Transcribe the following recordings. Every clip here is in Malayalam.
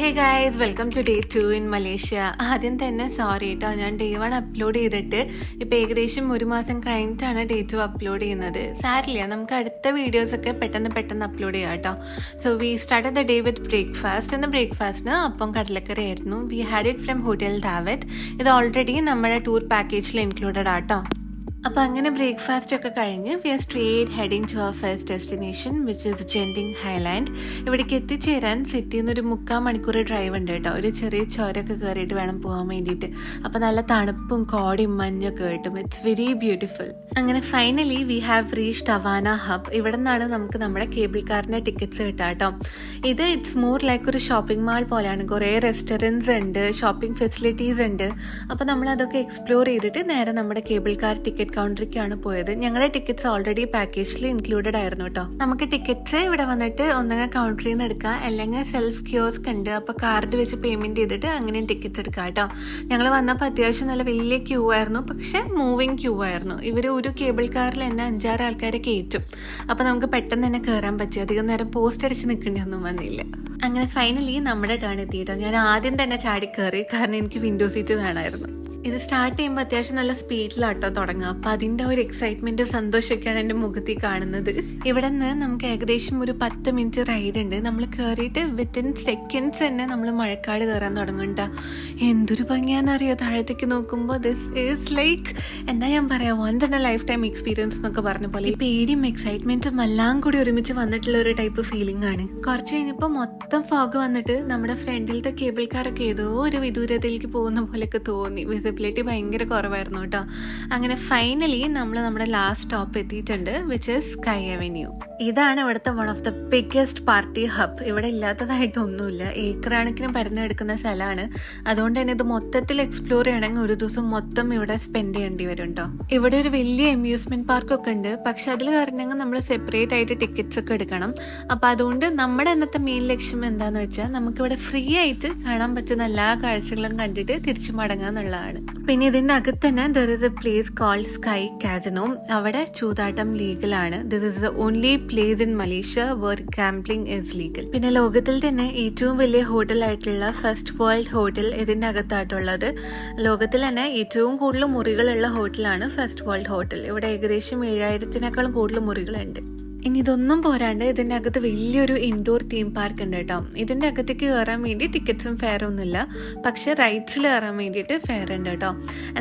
Hey guys, welcome to day 2 in Malaysia. ആദ്യം തന്നെ സോറി കേട്ടോ, ഞാൻ ഡേ 1 അപ്ലോഡ് ചെയ്തിട്ട് ഇപ്പോൾ ഏകദേശം ഒരു മാസം കഴിഞ്ഞിട്ടാണ് ഡേ 2 അപ്ലോഡ് ചെയ്യുന്നത്. സാരില്ല, നമുക്ക് അടുത്ത വീഡിയോസൊക്കെ പെട്ടെന്ന് അപ്ലോഡ് ചെയ്യാം കേട്ടോ. So we started the day with breakfast. ഇന്ന് ബ്രേക്ക്ഫാസ്റ്റിന് അപ്പം കടലക്കറി ആയിരുന്നു. We had it from hotel Dawat. ഇത് ഓൾറെഡി നമ്മുടെ ടൂർ പാക്കേജിൽ ഇൻക്ലൂഡഡ് ആട്ടോ. അപ്പോൾ അങ്ങനെ ബ്രേക്ക്ഫാസ്റ്റ് ഒക്കെ കഴിഞ്ഞ് we are straight heading to our first destination which is Genting Highland. ഇവിടേക്ക് എത്തിച്ചേരാൻ സിറ്റിയിൽ നിന്ന് ഒരു 3/4 മണിക്കൂർ ഡ്രൈവ് ഉണ്ട് കേട്ടോ. ഒരു ചെറിയ ചുരമൊക്കെ കയറിയിട്ട് വേണം പോകാൻ വേണ്ടിയിട്ട്. അപ്പോൾ നല്ല തണുപ്പും കോടയും മഞ്ഞൊക്കെ കിട്ടും. It's very beautiful. അങ്ങനെ finally we have reached Awana hub. ഇവിടെ നിന്നാണ് നമുക്ക് നമ്മുടെ കേബിൾ കാറിൻ്റെ ടിക്കറ്റ്സ് കിട്ടുക കേട്ടോ. ഇത് ഇറ്റ്സ് മോർ ലൈക്ക് ഒരു ഷോപ്പിംഗ് മാൾ പോലെയാണ്. കുറേ റെസ്റ്റോറൻറ്റ്സ് ഉണ്ട്, ഷോപ്പിംഗ് ഫെസിലിറ്റീസ് ഉണ്ട്. അപ്പോൾ നമ്മളതൊക്കെ എക്സ്പ്ലോർ ചെയ്തിട്ട് നേരെ നമ്മുടെ കേബിൾ കാർ ടിക്കറ്റ് കൗണ്ടറിക്കാണ് പോയത്. ഞങ്ങളുടെ ടിക്കറ്റ്സ് ഓൾറെഡി പാക്കേജിൽ ഇൻക്ലൂഡഡ് ആയിരുന്നു കേട്ടോ. നമുക്ക് ടിക്കറ്റ്സ് ഇവിടെ വന്നിട്ട് ഒന്നെങ്കിൽ കൗണ്ടറിൽ നിന്ന് എടുക്കാം, അല്ലെങ്കിൽ സെൽഫ് കിയോസ്ക് ഉണ്ട്. അപ്പോൾ കാർഡ് വെച്ച് പേയ്മെന്റ് ചെയ്തിട്ട് അങ്ങനെയും ടിക്കറ്റ്സ് എടുക്കാം കേട്ടോ. ഞങ്ങൾ വന്നപ്പോൾ അത്യാവശ്യം നല്ല വലിയ ക്യൂ ആയിരുന്നു, പക്ഷെ മൂവിങ് ക്യൂ ആയിരുന്നു. ഇവർ ഒരു കേബിൾ കാറിൽ തന്നെ 5-6 ആൾക്കാരെ കയറ്റും. അപ്പോൾ നമുക്ക് പെട്ടെന്ന് തന്നെ കയറാൻ പറ്റും. അധികം നേരം പോസ്റ്റ് അടിച്ച് നിൽക്കേണ്ടി ഒന്നും വന്നില്ല. അങ്ങനെ ഫൈനലി നമ്മുടെ ടേൺ എത്തിയിട്ടോ. ഞാൻ ആദ്യം തന്നെ ചാടി കയറി, കാരണം എനിക്ക് വിൻഡോ സീറ്റ് വേണമായിരുന്നു. ഇത് സ്റ്റാർട്ട് ചെയ്യുമ്പോൾ അത്യാവശ്യം നല്ല സ്പീഡിലാട്ടോ തുടങ്ങുക. അപ്പം അതിൻ്റെ ഒരു എക്സൈറ്റ്മെൻറ്റും സന്തോഷമൊക്കെയാണ് എൻ്റെ മുഖത്തിൽ കാണുന്നത്. ഇവിടെ നിന്ന് നമുക്ക് ഏകദേശം ഒരു 10 മിനിറ്റ് റൈഡ് ഉണ്ട്. നമ്മൾ കയറിയിട്ട് വിത്തിൻ സെക്കൻഡ്സ് തന്നെ നമ്മൾ മഴക്കാട് കയറാൻ തുടങ്ങണ്ട. എന്തൊരു ഭംഗിയാണെന്നറിയോ താഴത്തേക്ക് നോക്കുമ്പോൾ. ദിസ് ഈസ് ലൈക്ക് എന്താ ഞാൻ പറയാ, once in a lifetime experience എന്നൊക്കെ പറഞ്ഞ പോലെ ഈ പേടിയും എക്സൈറ്റ്മെൻറ്റും എല്ലാം കൂടി ഒരുമിച്ച് വന്നിട്ടുള്ള ഒരു ടൈപ്പ് ഫീലിംഗ് ആണ്. കുറച്ച് കഴിഞ്ഞപ്പോൾ മൊത്തം ഫോഗ് വന്നിട്ട് നമ്മുടെ ഫ്രണ്ടിലത്തെ കേബിൾ കാറൊക്കെ ഏതോ ഒരു വിദൂരതയിലേക്ക് പോകുന്ന പോലെയൊക്കെ തോന്നി. വിസിബിലിറ്റി ഭയങ്കര കുറവായിരുന്നു കേട്ടോ. അങ്ങനെ ഫൈനലി നമ്മൾ നമ്മുടെ ലാസ്റ്റ് സ്റ്റോപ്പ് എത്തിയിട്ടുണ്ട്, വിച്ച് ഇസ് സ്കൈ അവന്യൂ. ഇതാണ് ഇവിടുത്തെ one of the biggest party hub. ഇവിടെ ഇല്ലാത്തതായിട്ടൊന്നുമില്ല. ഏക്കർ കണക്കിന് പരന്നെടുക്കുന്ന സ്ഥലമാണ്. അതുകൊണ്ട് തന്നെ ഇത് മൊത്തത്തിൽ എക്സ്പ്ലോർ ചെയ്യണമെങ്കിൽ ഒരു ദിവസം മൊത്തം ഇവിടെ സ്പെൻഡ് ചെയ്യേണ്ടി വരും കേട്ടോ. ഇവിടെ ഒരു വലിയ അമ്യൂസ്മെന്റ് പാർക്കൊക്കെ ഉണ്ട്, പക്ഷെ അതിൽ കയറണമെങ്കിൽ നമ്മൾ സെപ്പറേറ്റ് ആയിട്ട് ടിക്കറ്റ്സ് ഒക്കെ എടുക്കണം. അപ്പം അതുകൊണ്ട് നമ്മുടെ ഇന്നത്തെ മെയിൻ ലക്ഷ്യം എന്താന്ന് വെച്ചാൽ നമുക്കിവിടെ ഫ്രീ ആയിട്ട് കാണാൻ പറ്റുന്ന എല്ലാ കാഴ്ചകളും കണ്ടിട്ട് തിരിച്ചു മടങ്ങുക എന്നുള്ളതാണ്. പിന്നെ ഇതിന്റെ അകത്ത് തന്നെ there is a place called sky casino. അവിടെ ചൂതാട്ടം ലീഗലാണ്. This is the only place in Malaysia where gambling is legal. പിന്നെ ലോകത്തിൽ തന്നെ ഏറ്റവും വലിയ ഹോട്ടൽ ആയിട്ടുള്ള ഫസ്റ്റ് വേൾഡ് ഹോട്ടൽ ഇതിന്റെ അകത്തായിട്ടുള്ളത്. ലോകത്തിൽ തന്നെ ഏറ്റവും കൂടുതൽ മുറികളുള്ള ഹോട്ടലാണ് ഫസ്റ്റ് വേൾഡ് ഹോട്ടൽ. ഇവിടെ ഏകദേശം 7000-നേക്കാളും കൂടുതൽ മുറികളുണ്ട്. ഇനി ഇതൊന്നും പോരാണ്ട് ഇതിൻ്റെ അകത്ത് വലിയൊരു ഇൻഡോർ തീം പാർക്ക് ഉണ്ട് കേട്ടോ. ഇതിൻ്റെ അകത്തേക്ക് കയറാൻ വേണ്ടി ടിക്കറ്റ്സും ഫെയർ ഒന്നുമില്ല, പക്ഷെ റൈഡ്സിൽ കയറാൻ വേണ്ടിയിട്ട് ഫെയർ ഉണ്ട് കേട്ടോ.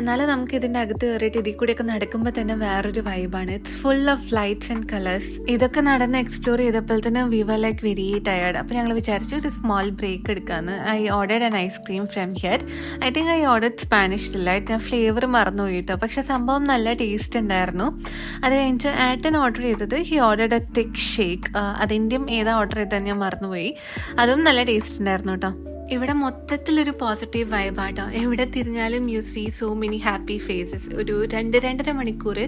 എന്നാലും നമുക്ക് ഇതിൻ്റെ അകത്ത് കയറിയിട്ട് ഇതിൽ കൂടെയൊക്കെ നടക്കുമ്പോൾ തന്നെ വേറൊരു വൈബാണ്. It's full of lights and colours. ഇതൊക്കെ നടന്ന് എക്സ്പ്ലോർ ചെയ്തപ്പോൾ തന്നെ we were like very tired. അപ്പോൾ ഞങ്ങൾ വിചാരിച്ചു ഒരു സ്മോൾ ബ്രേക്ക് എടുക്കാമെന്ന്. I ordered an ice cream from here. I think I ordered Spanish delight. ഞാൻ ഫ്ലേവർ മറന്നുപോയി കേട്ടോ, പക്ഷെ സംഭവം നല്ല ടേസ്റ്റ് ഉണ്ടായിരുന്നു. അത് കഴിഞ്ഞ് ഏട്ടൻ ഓർഡർ ചെയ്തത് ഹി ഓർഡർ തിക്ക് ഷേക്ക്. അതിൻ്റെയും ഏതാ ഓർഡർ ചെയ്താൽ ഞാൻ മറന്നുപോയി. അതും നല്ല ടേസ്റ്റ് ഉണ്ടായിരുന്നു കേട്ടോ. ഇവിടെ മൊത്തത്തിലൊരു പോസിറ്റീവ് വൈബാട്ടോ. എവിടെ തിരിഞ്ഞാലും you see so many happy faces. ഒരു 2-2.5 മണിക്കൂർ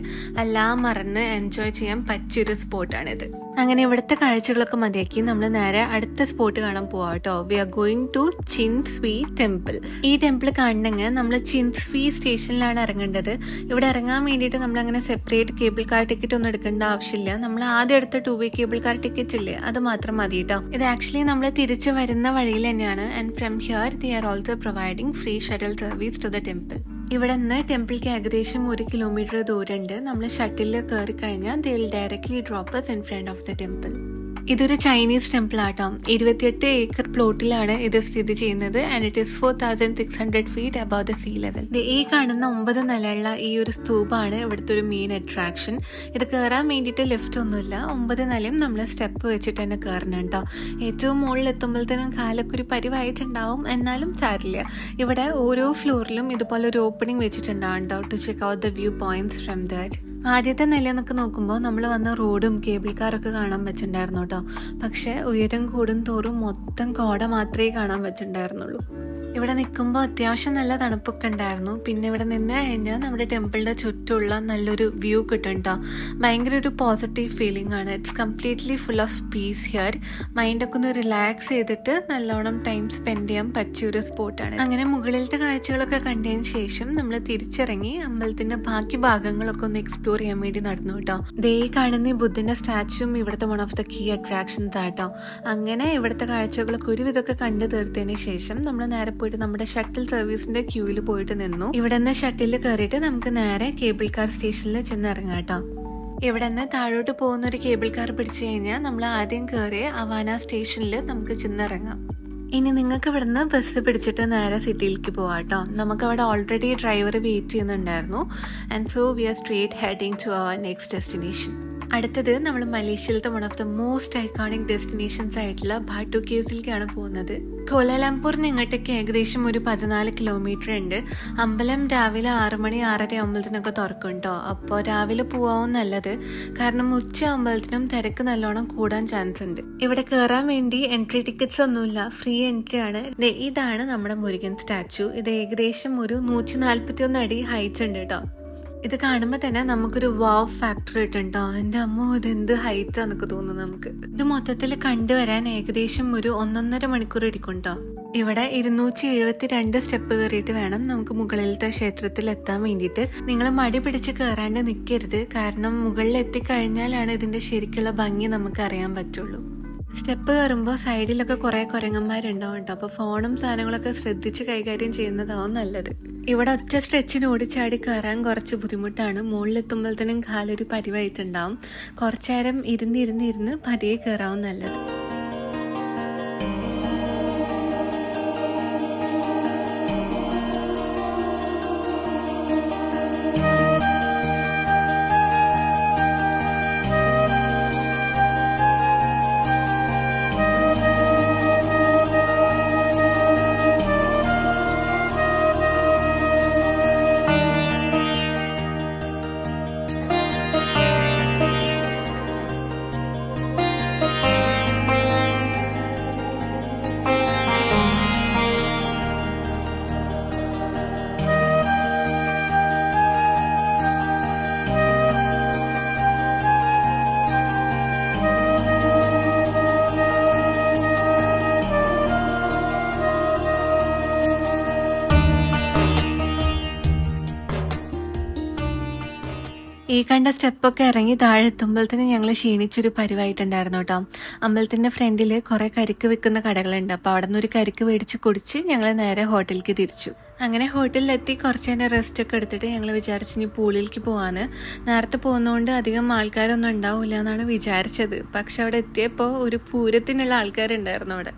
എല്ലാം മറന്ന് എൻജോയ് ചെയ്യാൻ പറ്റിയൊരു സ്പോട്ടാണിത്. അങ്ങനെ ഇവിടുത്തെ കാഴ്ചകളൊക്കെ മതിയാക്കി നമ്മൾ നേരെ അടുത്ത സ്പോട്ട് കാണാൻ പോവാം കേട്ടോ. We are going to Chin Swee temple. ഈ ടെമ്പിൾ കാണണമെങ്കിൽ നമ്മൾ ചിൻസ്വി സ്റ്റേഷനിലാണ് ഇറങ്ങേണ്ടത്. ഇവിടെ ഇറങ്ങാൻ വേണ്ടിയിട്ട് നമ്മൾ അങ്ങനെ സെപ്പറേറ്റ് കേബിൾ കാർ ടിക്കറ്റ് ഒന്നും എടുക്കേണ്ട ആവശ്യമില്ല. നമ്മൾ ആദ്യം എടുത്ത 2-വേ കേബിൾ കാർ ടിക്കറ്റ് ഇല്ലേ, അത് മാത്രം മതി കേട്ടോ. ഇത് ആക്ച്വലി നമ്മൾ തിരിച്ച് വരുന്ന വഴിയിൽ തന്നെയാണ്. And from here they are also providing free shuttle service to the temple. ഇവിടെ നിന്ന് ടെമ്പിൾക്ക് ഏകദേശം 1 കിലോമീറ്റർ ദൂരമുണ്ട്. നമ്മൾ ഷട്ടിലിൽ കയറി കഴിഞ്ഞാൽ they will directly drop us in front of the temple. ഇതൊരു ചൈനീസ് ടെമ്പിൾ ആട്ടോ. 28 ഏക്കർ പ്ലോട്ടിലാണ് ഇത് സ്ഥിതി ചെയ്യുന്നത്. And it is 4600 feet above the sea level. ഈ കാണുന്ന 9 നിലയുള്ള ഈ ഒരു സ്തൂപാണ് ഇവിടുത്തെ ഒരു മെയിൻ അട്രാക്ഷൻ. ഇത് കയറാൻ വേണ്ടിയിട്ട് ലിഫ്റ്റ് ഒന്നുമില്ല. 9 നിലയും നമ്മൾ സ്റ്റെപ്പ് വെച്ചിട്ട് തന്നെ കയറണം കേട്ടോ. ഏറ്റവും മുകളിൽ എത്തുമ്പോഴത്തേനും കാലൊക്കെ ഒരു പരിവായിട്ടുണ്ടാവും, എന്നാലും സാരില്ല. ഇവിടെ ഓരോ ഫ്ലോറിലും ഇതുപോലെ ഒരു ഓപ്പണിംഗ് വെച്ചിട്ടുണ്ടാവും കേട്ടോ, to check out the view points from that. ആദ്യത്തെ നിലയെന്നൊക്കെ നോക്കുമ്പോൾ നമ്മൾ വന്ന റോഡും കേബിൾ കാറൊക്കെ കാണാൻ പറ്റുന്നുണ്ടായിരുന്നു കേട്ടോ. പക്ഷെ ഉയരം കൂടും തോറും മൊത്തം കോട മാത്രമേ കാണാൻ പറ്റുന്നുണ്ടായിരുന്നുള്ളൂ. ഇവിടെ നിൽക്കുമ്പോൾ അത്യാവശ്യം നല്ല തണുപ്പൊക്കെ ഉണ്ടായിരുന്നു. പിന്നെ ഇവിടെ നിന്ന് കഴിഞ്ഞാൽ നമ്മുടെ ടെമ്പിളിൻ്റെ ചുറ്റുമുള്ള നല്ലൊരു വ്യൂ കിട്ടും കേട്ടോ. ഭയങ്കര ഒരു പോസിറ്റീവ് ഫീലിംഗ് ആണ്. It's completely full of peace here. മൈൻഡൊക്കെ ഒന്ന് റിലാക്സ് ചെയ്തിട്ട് നല്ലോണം ടൈം സ്പെൻഡ് ചെയ്യാൻ പറ്റിയൊരു സ്പോട്ടാണ്. അങ്ങനെ മുകളിലത്തെ കാഴ്ചകളൊക്കെ കണ്ടതിന് ശേഷം നമ്മൾ തിരിച്ചിറങ്ങി അമ്പലത്തിൻ്റെ ബാക്കി ഭാഗങ്ങളൊക്കെ ഒന്ന് എക്സ്പ്ലോർ ചെയ്യാൻ വേണ്ടി നടന്നു കേട്ടോ. ദേ കാണുന്ന ബുദ്ധൻ്റെ സ്റ്റാച്ചുവും ഇവിടുത്തെ one of the key attractions ആട്ടോ. അങ്ങനെ ഇവിടുത്തെ കാഴ്ചകളൊക്കെ ഒരുവിധമൊക്കെ കണ്ടു തീർത്തതിന് ശേഷം നമ്മൾ നേരെ പോയിട്ട് നമ്മുടെ ഷട്ടിൽ സർവീസിന്റെ ക്യൂവിൽ പോയിട്ട് നിന്നു. ഇവിടെ നിന്ന് ഷട്ടിൽ കയറിയിട്ട് നമുക്ക് നേരെ കേബിൾ കാർ സ്റ്റേഷനിൽ ചെന്ന് ഇറങ്ങാം കേട്ടോ. ഇവിടെ നിന്ന് താഴോട്ട് പോകുന്ന ഒരു കേബിൾ കാർ പിടിച്ചു കഴിഞ്ഞാൽ നമ്മൾ ആദ്യം കയറിയ അവാന സ്റ്റേഷനിൽ നമുക്ക് ചെന്നിറങ്ങാം. ഇനി നിങ്ങൾക്ക് ഇവിടെ നിന്ന് ബസ് പിടിച്ചിട്ട് നേരെ സിറ്റിയിലേക്ക് പോവാം കേട്ടോ. നമുക്ക് അവിടെ ഓൾറെഡി ഡ്രൈവർ വെയിറ്റ് ചെയ്യുന്നുണ്ടായിരുന്നു. And so we are straight heading to our next destination. അടുത്തത് നമ്മൾ മലേഷ്യയിലത്തെ one of the most iconic destinations ആയിട്ടുള്ള ബാട്ടു കേവ്സിലേക്കാണ് പോകുന്നത്. കോലാലംപൂരിന് ഇങ്ങോട്ടേക്ക് ഏകദേശം ഒരു 14 കിലോമീറ്റർ ഉണ്ട്. അമ്പലം രാവിലെ 6 മണി 6:30 ആകുമ്പോഴത്തേനൊക്കെ തുറക്കും കേട്ടോ. അപ്പോൾ രാവിലെ പോവാവും നല്ലത്. കാരണം ഉച്ച ആകുമ്പോഴത്തേനും തിരക്ക് നല്ലോണം കൂടാൻ ചാൻസ് ഉണ്ട്. ഇവിടെ കയറാൻ വേണ്ടി എൻട്രി ടിക്കറ്റ്സ് ഒന്നുമില്ല, ഫ്രീ എൻട്രി ആണ്. ഇതാണ് നമ്മുടെ മുരുകൻ സ്റ്റാച്ചു. ഇത് ഏകദേശം ഒരു 141 അടി ഹൈറ്റ് ഉണ്ട് കേട്ടോ. ഇത് കാണുമ്പോൾ തന്നെ നമുക്കൊരു വാവ് ഫാക്ടർ കിട്ടുണ്ടോ. എൻ്റെ അമ്മ ഇതെന്ത് ഹൈറ്റാന്നൊക്കെ തോന്നുന്നു നമുക്ക്. ഇത് മൊത്തത്തിൽ കണ്ടുവരാൻ ഏകദേശം ഒരു 1.5 മണിക്കൂർ എടുക്കുണ്ടോ. ഇവിടെ 272 സ്റ്റെപ്പ് കയറിയിട്ട് വേണം നമുക്ക് മുകളിലത്തെ ക്ഷേത്രത്തിൽ എത്താൻ വേണ്ടിയിട്ട്. നിങ്ങൾ മടി പിടിച്ച് കയറാണ്ട് നിൽക്കരുത്. കാരണം മുകളിൽ എത്തിക്കഴിഞ്ഞാലാണ് ഇതിൻ്റെ ശരിക്കുള്ള ഭംഗി നമുക്ക് അറിയാൻ പറ്റുള്ളൂ. സ്റ്റെപ്പ് കയറുമ്പോൾ സൈഡിലൊക്കെ കുറേ കുരങ്ങന്മാരുണ്ടാവും കേട്ടോ. അപ്പോൾ ഫോണും സാധനങ്ങളൊക്കെ ശ്രദ്ധിച്ച് കൈകാര്യം ചെയ്യുന്നതാവും നല്ലത്. ഇവിടെ ഒറ്റ സ്ട്രെച്ചിന് ഓടിച്ചാടി കയറാൻ കുറച്ച് ബുദ്ധിമുട്ടാണ്. മുകളിലെത്തുമ്പോഴത്തേനും കാലൊരു പരിവായിട്ടുണ്ടാവും. കുറച്ചു നേരം ഇരുന്ന് പതിയെ കയറാവും നല്ലത്. ഈ കണ്ട സ്റ്റെപ്പൊക്കെ ഇറങ്ങി താഴെ എത്തുമ്പോഴത്തേന് ഞങ്ങൾ ക്ഷീണിച്ചൊരു പരിവായിട്ടുണ്ടായിരുന്നു കേട്ടോ. അമ്പലത്തിൻ്റെ ഫ്രണ്ടിൽ കുറേ കരിക്ക് വിൽക്കുന്ന കടകളുണ്ട്. അപ്പോൾ അവിടെ നിന്ന് ഒരു കരിക്ക് മേടിച്ച് കുടിച്ച് ഞങ്ങൾ നേരെ ഹോട്ടലിലേക്ക് തിരിച്ചു. അങ്ങനെ ഹോട്ടലിലെത്തി കുറച്ച് നേരം റെസ്റ്റ് ഒക്കെ എടുത്തിട്ട് ഞങ്ങൾ വിചാരിച്ചു ഇനി പൂളിലേക്ക് പോകാന്ന്. നേരത്തെ പോകുന്നതുകൊണ്ട് അധികം ആൾക്കാരൊന്നും ഉണ്ടാവില്ല എന്നാണ് വിചാരിച്ചത്. പക്ഷെ അവിടെ എത്തിയപ്പോൾ ഒരു പൂരത്തിനുള്ള ആൾക്കാരുണ്ടായിരുന്നു അവിടെ.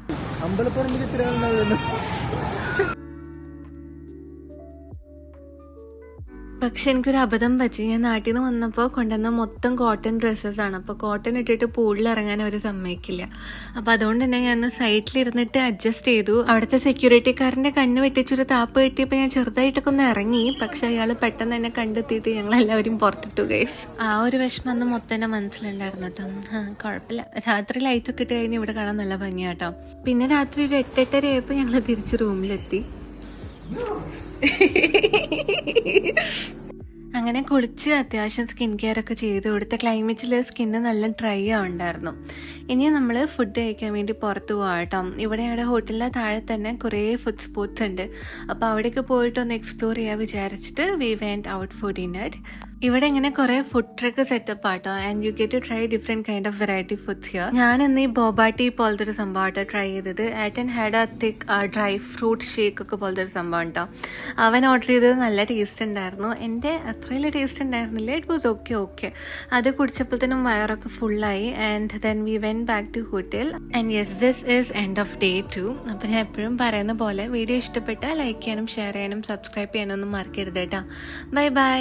പക്ഷെ എനിക്കൊരു അബദ്ധം പറ്റി. ഞാൻ നാട്ടിൽ നിന്ന് വന്നപ്പോൾ കൊണ്ടുവന്ന മൊത്തം കോട്ടൺ ഡ്രസ്സസാണ്. അപ്പോൾ കോട്ടൺ ഇട്ടിട്ട് പൂളിൽ ഇറങ്ങാൻ അവർ സമ്മതിക്കില്ല. അപ്പോൾ അതുകൊണ്ട് തന്നെ ഞാൻ സൈറ്റിലിരുന്നിട്ട് അഡ്ജസ്റ്റ് ചെയ്തു. അവിടുത്തെ സെക്യൂരിറ്റിക്കാരൻ്റെ കണ്ണ് വെട്ടിച്ചൊരു താപ്പ് കെട്ടിയപ്പോൾ ഞാൻ ചെറുതായിട്ടൊക്കെ ഒന്ന് ഇറങ്ങി. പക്ഷെ അയാൾ പെട്ടെന്ന് തന്നെ കണ്ടെത്തിയിട്ട് ഞങ്ങളെല്ലാവരും പുറത്തിട്ടു ഗൈസ്. ആ ഒരു വിഷമം അന്ന് മൊത്തം എൻ്റെ മനസ്സിലുണ്ടായിരുന്നു കേട്ടോ. കുഴപ്പമില്ല. രാത്രി ലൈറ്റൊക്കെ ഇട്ട് കഴിഞ്ഞ് ഇവിടെ കാണാൻ നല്ല ഭംഗിയാട്ടോ. പിന്നെ രാത്രി ഒരു 8-8:30 ആയപ്പോൾ ഞങ്ങൾ തിരിച്ച് റൂമിലെത്തി. അങ്ങനെ കുളിച്ച് അത്യാവശ്യം സ്കിൻ കെയർ ഒക്കെ ചെയ്തു. ഇവിടുത്തെ ക്ലൈമറ്റിൽ സ്കിന്ന് നല്ല ഡ്രൈ ആവുണ്ടായിരുന്നു. ഇനി നമ്മൾ ഫുഡ് കഴിക്കാൻ വേണ്ടി പുറത്ത് പോകാം കേട്ടോ. ഇവിടെ ഹോട്ടലിൻ്റെ താഴെ തന്നെ കുറേ ഫുഡ് സ്പോട്ട്സ് ഉണ്ട്. അപ്പോൾ അവിടേക്ക് പോയിട്ട് ഒന്ന് എക്സ്പ്ലോർ ചെയ്യാൻ വിചാരിച്ചിട്ട് we went out for dinner. ഇവിടെ ഇങ്ങനെ കുറെ ഫുഡ് ട്രക്ക് സെറ്റപ്പ് ആട്ടോ. And you get to try different kind of variety foods here. ഞാൻ ഇന്ന് ഈ ബോബ ടീ പോലത്തെ ഒരു സംഭവമാട്ടോ ട്രൈ ചെയ്തത്. ആറ്റൻ had a thick dry fruit shake ഒക്കെ പോലത്തെ ഒരു സംഭവം കേട്ടോ. അവൻ ഓർഡർ ചെയ്തത് നല്ല ടേസ്റ്റ് ഉണ്ടായിരുന്നു. എൻ്റെ അത്ര വലിയ ടേസ്റ്റ് ഉണ്ടായിരുന്നില്ല. It was okay. അത് കുടിച്ചപ്പോഴത്തേനും വയറൊക്കെ ഫുള്ളായി. And then we went back to hotel. And yes, this is end of day 2. അപ്പോൾ ഞാൻ എപ്പോഴും പറയുന്ന പോലെ വീഡിയോ ഇഷ്ടപ്പെട്ടാൽ ലൈക്ക് ചെയ്യാനും ഷെയർ ചെയ്യാനും സബ്സ്ക്രൈബ് ചെയ്യാനൊന്നും മറക്കരുത് കേട്ടോ. ബൈ.